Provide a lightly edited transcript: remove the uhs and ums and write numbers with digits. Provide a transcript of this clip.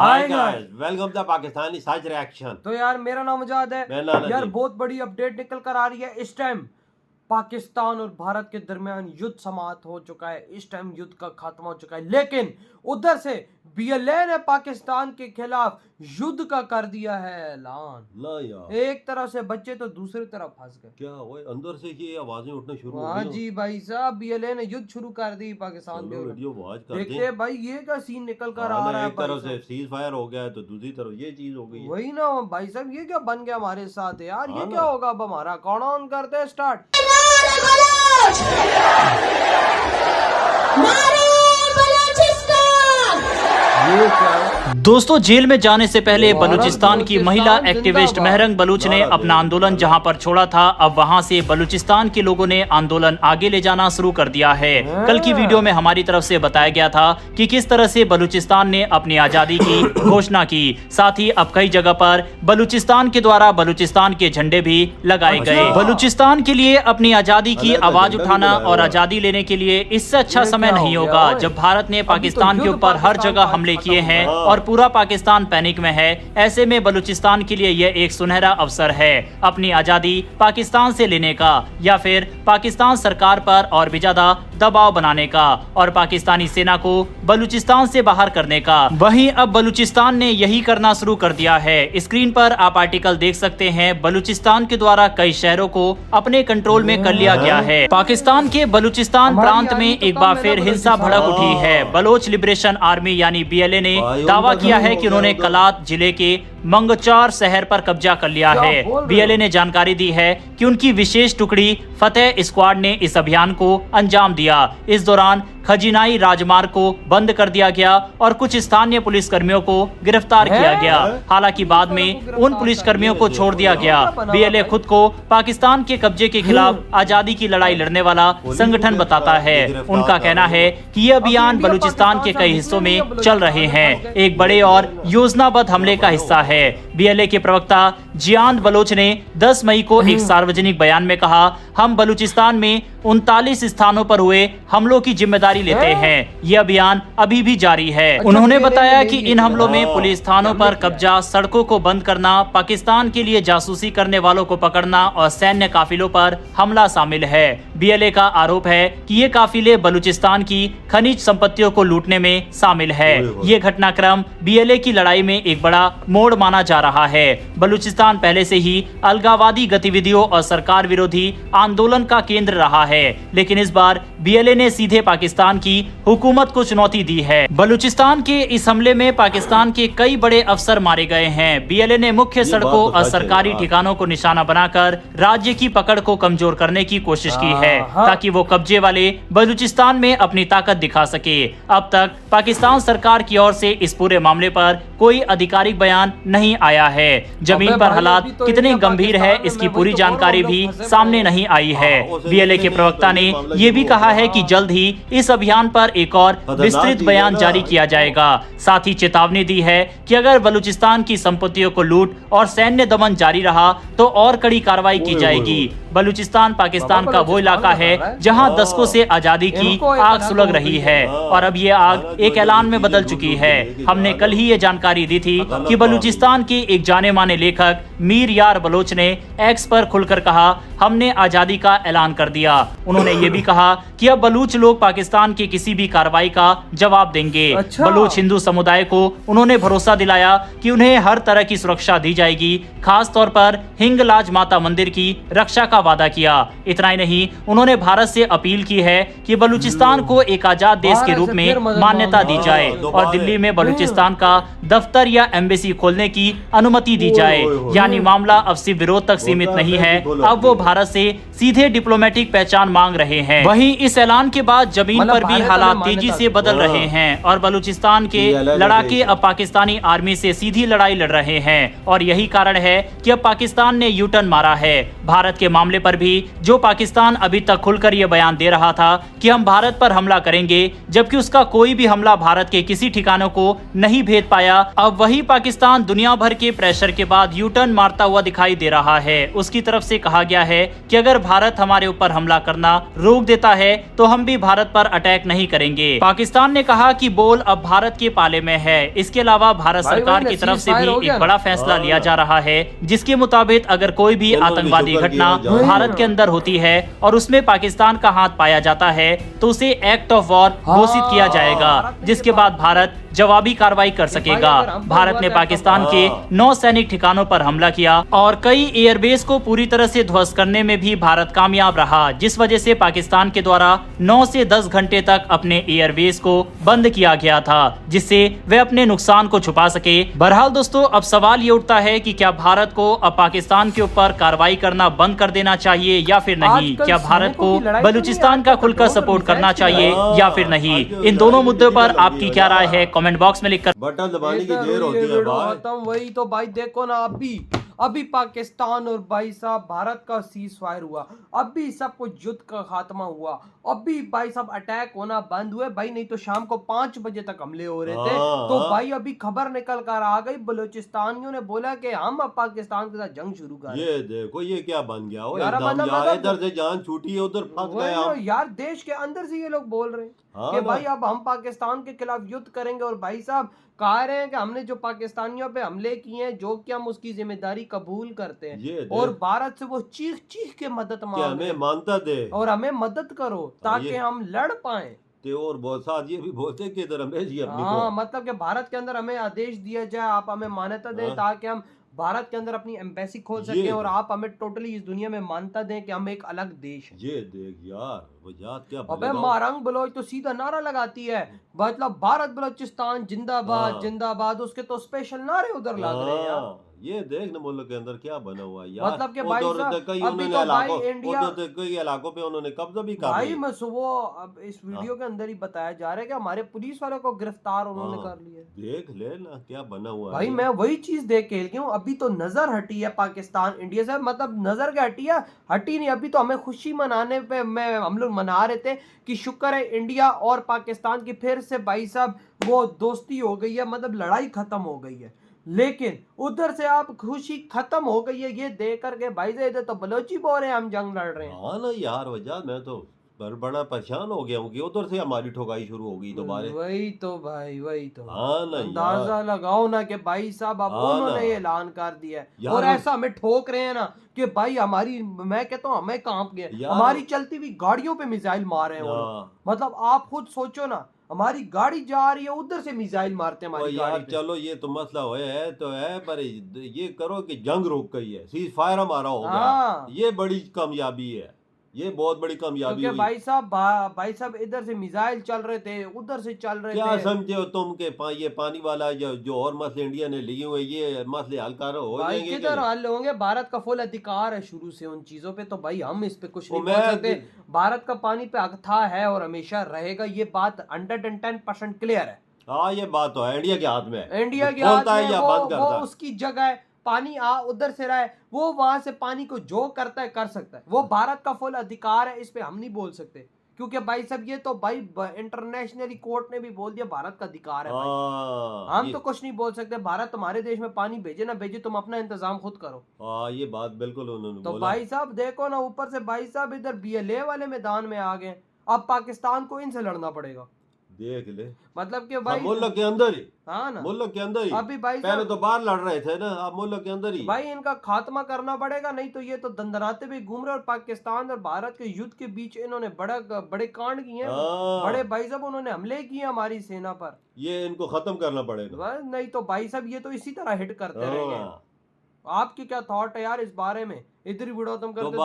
Hi guys, welcome to Pakistani Saaj reaction. तो यार मेरा नाम आजाद है। यार बहुत बड़ी अपडेट निकल कर आ रही है। इस टाइम पाकिस्तान और भारत के दरमियान युद्ध समाप्त हो चुका है। इस टाइम युद्ध का खात्मा हो चुका है, लेकिन उधर से बीएलए ने पाकिस्तान के खिलाफ युद्ध का कर दिया है ऐलान। ला यार, एक तरफ से बच्चे तो दूसरी तरफ फंस गए। क्या हुआ? अंदर से ये आवाजें उठना शुरू हो हाँ गई। जी भाई साहब, बीएलए ने युद्ध शुरू कर दी पाकिस्तान के ऊपर। देखते हैं भाई ये क्या सीन निकल कर आ रहा है। एक तरफ से सीज फायर हो गया है तो दूसरी तरफ ये चीज हो गई है। वही ना भाई साहब, ये क्या बन गया हमारे साथ यार। ये क्या होगा अब हमारा? कौन ऑन करते हैं स्टार्ट। दोस्तों, जेल में जाने से पहले बलूचिस्तान की महिला एक्टिविस्ट महरंग बलूच ने अपना आंदोलन जहां पर छोड़ा था, अब वहां से बलूचिस्तान के लोगों ने आंदोलन आगे ले जाना शुरू कर दिया है। कल की वीडियो में हमारी तरफ से बताया गया था कि किस तरह से बलूचिस्तान ने अपनी आजादी की घोषणा की। साथ ही अब कई जगह पर बलूचिस्तान के द्वारा बलूचिस्तान के झंडे भी लगाए गए। बलूचिस्तान के लिए अपनी आजादी की आवाज उठाना और आजादी लेने के लिए इससे अच्छा समय नहीं होगा जब भारत ने पाकिस्तान के ऊपर हर जगह हमले किए हैं और पूरा पाकिस्तान पैनिक में है। ऐसे में बलूचिस्तान के लिए यह एक सुनहरा अवसर है अपनी आजादी पाकिस्तान से लेने का, या फिर पाकिस्तान सरकार पर और भी ज्यादा दबाव बनाने का और पाकिस्तानी सेना को बलूचिस्तान से बाहर करने का। वहीं अब बलूचिस्तान ने यही करना शुरू कर दिया है। स्क्रीन पर आप आर्टिकल देख सकते हैं। बलूचिस्तान के द्वारा कई शहरों को अपने कंट्रोल में कर लिया गया है। पाकिस्तान के बलूचिस्तान प्रांत में एक बार फिर हिंसा भड़क उठी है। बलोच लिबरेशन आर्मी यानी बीएलए ने दावा किया है कि उन्होंने कलात जिले के मंगचार शहर पर कब्जा कर लिया है। बीएलए ने जानकारी दी है कि उनकी विशेष टुकड़ी फतेह स्क्वाड ने इस अभियान को अंजाम दिया। इस दौरान खजीनाई राजमार्ग को बंद कर दिया गया और कुछ स्थानीय पुलिसकर्मियों को गिरफ्तार किया गया। हालांकि बाद में उन पुलिसकर्मियों को छोड़ दिया गया। बीएलए खुद को पाकिस्तान के कब्जे के खिलाफ आजादी की लड़ाई लड़ने वाला संगठन बताता है। उनका कहना है कि यह अभियान बलूचिस्तान के कई हिस्सों में चल रहे हैं, एक बड़े और योजनाबद्ध हमले का हिस्सा है। बीएलए के प्रवक्ता जियान बलोच ने 10 मई को एक सार्वजनिक बयान में कहा, हम बलूचिस्तान में 39 स्थानों पर हुए हमलों की जिम्मेदारी लेते हैं। यह अभियान अभी भी जारी है। उन्होंने बताया कि इन हमलों में पुलिस थानों पर कब्जा, सड़कों को बंद करना, पाकिस्तान के लिए जासूसी करने वालों को पकड़ना और सैन्य काफिलों पर हमला शामिल है। बीएलए का आरोप है कि ये काफिले बलूचिस्तान की खनिज संपत्तियों को लूटने में शामिल है। ये घटनाक्रम बीएलए की लड़ाई में एक बड़ा मोड़ माना जा रहा है। बलूचिस्तान पहले से ही अलगाववादी गतिविधियों और सरकार विरोधी आंदोलन का केंद्र रहा है, लेकिन इस बार बीएलए ने सीधे पाकिस्तान की हुकूमत को चुनौती दी है। बलूचिस्तान के इस हमले में पाकिस्तान के कई बड़े अफसर मारे गए हैं। बीएलए ने मुख्य सड़कों और सरकारी ठिकानों को निशाना बनाकर राज्य की पकड़ को कमजोर करने की कोशिश की है, ताकि वो कब्जे वाले बलूचिस्तान में अपनी ताकत दिखा सके। अब तक पाकिस्तान सरकार की ओर से इस पूरे मामले पर कोई आधिकारिक बयान नहीं आया है। जमीन पर हालात कितने गंभीर है इसकी पूरी जानकारी भी सामने नहीं आई है। बीएलए के प्रवक्ता ने यह भी कहा है कि जल्द ही इस अभियान पर एक और विस्तृत बयान जारी किया जाएगा। साथ ही चेतावनी दी है कि अगर बलूचिस्तान की संपत्तियों को लूट और सैन्य दमन जारी रहा तो और कड़ी कार्रवाई की जाएगी। बलूचिस्तान पाकिस्तान का वो इलाका है जहां दशकों से आजादी की आग सुलग रही है और अब ये आग एक ऐलान में बदल चुकी है। हमने कल ही ये जानकारी दी थी कि बलूचिस्तान के एक जाने माने लेखक मीर यार बलोच ने एक्स पर खुलकर कहा, हमने आजादी का ऐलान कर दिया। उन्होंने ये भी कहा कि अब बलूच लोग पाकिस्तान की किसी भी कार्रवाई का जवाब देंगे। बलूच हिंदू समुदाय को उन्होंने भरोसा दिलाया कि उन्हें हर तरह की सुरक्षा दी जाएगी, खास तौर पर हिंगलाज माता मंदिर की रक्षा का वादा किया। इतना ही नहीं, उन्होंने भारत से अपील की है कि बलूचिस्तान को एक आजाद देश के रूप में मान्यता दी जाए और दिल्ली में बलूचिस्तान का दफ्तर या एम्बेसी खोलने की अनुमति दी जाए। यानी मामला अब सिर्फ विरोध तक सीमित नहीं है, अब वो भारत से सीधे डिप्लोमेटिक पहचान मांग रहे हैं। वहीं इस ऐलान के बाद जमीन पर भी हालात तेजी से बदल रहे हैं और बलूचिस्तान के लड़ाके अब पाकिस्तानी आर्मी से सीधी लड़ाई लड़ रहे हैं और यही कारण है कि अब पाकिस्तान ने यू टर्न मारा है। भारत के मामले पर भी जो पाकिस्तान अभी तक खुलकर यह बयान दे रहा था कि हम भारत पर हमला करेंगे, जबकि उसका कोई भी हमला भारत के किसी ठिकानों को नहीं भेद पाया, अब वही पाकिस्तान दुनिया भर के प्रेशर के बाद यू टर्न मारता हुआ दिखाई दे रहा है। उसकी तरफ से कहा गया है कि अगर भारत हमारे ऊपर हमला करना रोक देता है तो हम भी भारत पर अटैक नहीं करेंगे। पाकिस्तान ने कहा कि बोल अब भारत के पाले में है। इसके अलावा भारत सरकार की तरफ से भी एक बड़ा फैसला लिया जा रहा है, जिसके मुताबिक अगर कोई भी आतंकवादी घटना भारत के अंदर होती है और उसमें पाकिस्तान का हाथ पाया जाता है तो उसे एक्ट ऑफ वॉर घोषित किया जाएगा, जिसके बाद भारत जवाबी कार्रवाई कर सकेगा। भारत ने पाकिस्तान के 9 सैनिक ठिकानों पर हमला किया और कई एयरबेस को पूरी तरह से ध्वस्त करने में भी भारत कामयाब रहा, जिस वजह से पाकिस्तान के द्वारा 9 से 10 घंटे तक अपने एयरबेस को बंद किया गया था, जिससे वे अपने नुकसान को छुपा सके। बहरहाल दोस्तों, अब सवाल ये उठता है कि क्या भारत को अब पाकिस्तान के ऊपर कार्रवाई करना बंद कर देना चाहिए या फिर नहीं? क्या भारत को बलूचिस्तान का खुलकर सपोर्ट करना चाहिए या फिर नहीं? इन दोनों मुद्दों पर आपकी क्या राय है? कमेंट बॉक्स में लिखकर बटन दबाने की देर होती है भाई। वही तो भाई देखो ना, अभी पाकिस्तान और भाई साहब भारत का सीज फायर हुआ, अभी सब कुछ युद्ध का खात्मा हुआ, अभी भाई साहब अटैक होना बंद हुए भाई, नहीं तो शाम को 5 बजे तक हमले हो रहे थे। तो भाई अभी खबर निकल कर आ गई, बलूचिस्तानियों ने बोला कि हम अब पाकिस्तान के साथ जंग शुरू कर। ये देखो ये क्या बन गया हो, यार, इधर से जान छूटी है उधर फंस गए हम। यार देश के अंदर से ये लोग बोल रहे हैं कि भाई अब हम पाकिस्तान के खिलाफ युद्ध करेंगे, और भाई साहब कह रहे हैं कि हमने जो पाकिस्तानियों पे हमले किए हैं जो कि हम उसकी जिम्मेदारी कबूल करते हैं, और भारत से वो चीख चीख के मदद मांग हमें मानता दे और हमें मदद करो ताकि हम लड़ पाए। और बहुत साथ ये भी बोलते कि इधर हमें मतलब कि भारत के अंदर हमें आदेश दिया जाए, आप हमें मान्यता दें ताकि हम भारत के अंदर अपनी एम्बेसी खोल सके, और आप हमें टोटली इस दुनिया में मान्यता दें कि हम एक अलग देश है। ये देख यार वजात क्या अबे मारंग बलोच तो सीधा नारा लगाती है, मतलब भारत बलोचिस्तान जिंदाबाद जिंदाबाद, उसके तो स्पेशल नारे उधर लग रहे हैं यार। ये देख न मुल्क के अंदर क्या बना हुआ है यार। मतलब कि भाई साहब कई अभी तो भाई इंडिया कई इलाकों पे उन्होंने कब्जा भी कर लिया। भाई मैं सुबह अब इस वीडियो के अंदर ही बताया जा रहा है कि हमारे पुलिस वालों को गिरफ्तार उन्होंने कर लिया। देख ले ना क्या बना हुआ भाई है। मैं वही चीज देख के हिल हूँ, अभी तो नजर हटी है पाकिस्तान इंडिया से, मतलब नजर क्या हटी है, हटी नहीं। अभी तो हमें खुशी मनाने पे हम लोग मना रहे थे कि शुक्र है इंडिया और पाकिस्तान की फिर से भाई साहब वो दोस्ती हो गई है, मतलब लड़ाई खत्म हो गई है। लेकिन उधर से आप खुशी खत्म हो गई है ये देख करके भाई इधर तो बलोची बोल रहे हैं हम जंग लड़ रहे हैं। हाँ ना यार वजह मैं तो बड़ा परेशान हो गया हूँ कि उधर से हमारी ठोकाई शुरू हो गई दोबारा। वही तो भाई वही तो हाँ ना अंदाजा लगाओ ना कि भाई साहब अब उन्होंने ये ऐलान कर दिया है और ऐसा हमें ठोक रहे हैं ना कि भाई हमारी, मैं कहता हूँ हमें कांप गया, हमारी चलती हुई गाड़ियों पे मिसाइल मार रहे हैं। मतलब आप खुद सोचो ना, हमारी गाड़ी जा रही है उधर से मिसाइल मारते हैं हमारी गाड़ी पे। चलो ये तो मसला है तो है, पर ये करो कि जंग रुक गई है, सीज फायर हमारा हो गया, ये बड़ी कामयाबी है, ये बहुत बड़ी कामयाबी हुई। भाई साहब इधर से मिसाइल चल रहे थे उधर से चल रहे थे। क्या समझे हो तुम के ये पानी वाला जो और मसले इंडिया ने लिए हुए ये मसले हल कर हो जाएंगे? किधर हल होंगे? भारत का फुल अधिकार है शुरू से उन चीजों पे, तो भाई हम इस पे कुछ नहीं बोल सकते। भारत का पानी पे हक था है और हमेशा रहेगा, ये बात 110% क्लियर है। हाँ ये बात तो है, इंडिया के हाथ में, इंडिया के हाथ में, वो उसकी जगह है, पानी उधर से रहा है, वो वहां से पानी को जो करता है कर सकता है, वो भारत का फुल अधिकार है, इस पे हम नहीं बोल सकते क्योंकि भाई साहब ये तो भाई इंटरनेशनली कोर्ट ने भी बोल दिया भारत का अधिकार है भाई। हम तो कुछ नहीं बोल सकते, भारत तुम्हारे देश में पानी भेजे ना भेजे तुम अपना इंतजाम खुद करो। ये बात बिल्कुल उन्होंने तो भाई साहब देखो ना, ऊपर से भाई साहब इधर BLA वाले मैदान में आ गए, अब पाकिस्तान को इनसे लड़ना पड़ेगा। देख ले मतलब कि भाई मुल्क के अंदर ही, हाँ ना, मुल्क के अंदर ही अभी भाई पहले तो बाहर लड़ रहे थे ना, अब मुल्क के अंदर ही भाई इनका खात्मा करना पड़ेगा, नहीं तो ये तो दंदनाते भी घूम रहे। और पाकिस्तान और भारत के युद्ध के बीच इन्होंने बड़े कांड किए हैं, बड़े भाई साहब उन्होंने हमले किए हमारी सेना पर, ये इनको खत्म करना पड़ेगा, नहीं तो भाई साहब ये तो इसी तरह हिट करते रहेंगे। आपकी क्या थॉट है यार इस बारे में? इधर ही वीडियो तुम करते तो